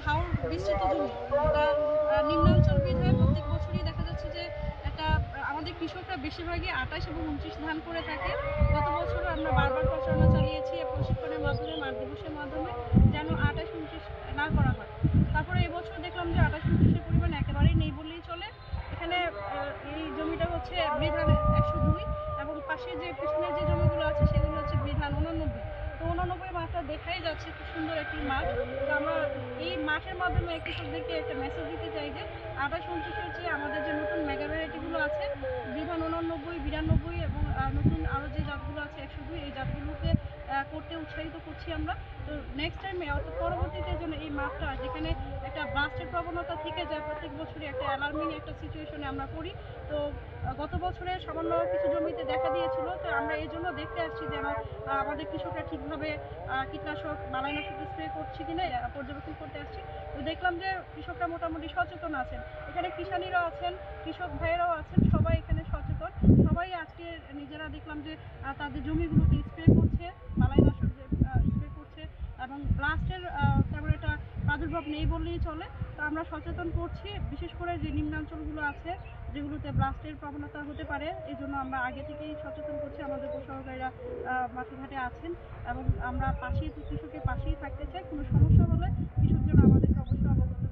হাওর বিস্তৃত জমি, এটা নিম্নাঞ্চল বিধায় প্রত্যেক বছরই দেখা যাচ্ছে যে একটা আমাদের কৃষকরা বেশিরভাগই ২৮ এবং ২৯ ধান করে থাকে। গত বছরও আমরা বারবার প্রচারণা চালিয়েছি প্রশিক্ষণের মাধ্যমে, মাঠ দিবসের মাধ্যমে, যেন ২৮ ২৯ না করা হয়। তারপরে এবছর দেখলাম যে ২৮ ২৯-এর পরিমাণ একেবারেই নেই বললেই চলে। এখানে এই জমিটা হচ্ছে বৃধান ১০২ এবং পাশে যে পিছনের যে জমিগুলো আছে সেগুলো হচ্ছে বৃধান ৮৯। তো ৮৯ মাঠটা দেখাই যাচ্ছে খুব সুন্দর একটি মাঠ। তো আমরা এই মাঠের মাধ্যমে কৃষকদেরকে একটা মেসেজ দিতে চাই যে ২৮ ২৯-এর চেয়ে আমাদের যে নতুন মেগা ভ্যারাইটিগুলো আছে বৃধান ৮৯, ৯২ এবং নতুন আরও যে জাতগুলো আছে ১০২, এই জাতগুলোকে করতে উৎসাহিত করছি আমরা। তো নেক্সট টাইমে অর্থাৎ পরবর্তীতে যেন এই মাঠটা যেখানে একটা ব্লাস্টের প্রবণতা থেকে যায় প্রত্যেক বছরই একটা অ্যালার্মিং একটা সিচুয়েশনে আমরা পড়ি। তো গত বছরে সামান্য কিছু জমিতে দেখা দিয়েছিল। তো আমরা এই জন্য দেখতে আসছি যেন আমাদের কৃষকরা ঠিকভাবে কীটনাশক বালাইনাশক স্প্রে করছে কিনা পর্যবেক্ষণ করতে আসছি। তো দেখলাম যে কৃষকরা মোটামুটি সচেতন আছেন। এখানে কিষানীরাও আছেন, কৃষক ভাইয়েরাও আছেন, সবাই এখানে সচেতন। সবাই আজকে নিজেরা দেখলাম যে তাদের জমিগুলোতে স্প্রে করছে, বালাইনাশক স্প্রে করছে এবং ব্লাস্টের তেমন একটা প্রাদুর্ভাব নেই বললেই চলে। তো আমরা সচেতন করছি, বিশেষ করে যে নিম্নাঞ্চলগুলো আছে যেগুলোতে ব্লাস্টের প্রবণতা হতে পারে, এই জন্য আমরা আগে থেকেই সচেতন করছি। আমাদের পশুসহকারীরা মাঠে ঘাটে আছেন এবং আমরা কৃষকের পাশেই থাকতে চাই। কোনো সমস্যা হলে কৃষক যেন আমাদেরকে অবশ্যই অবগত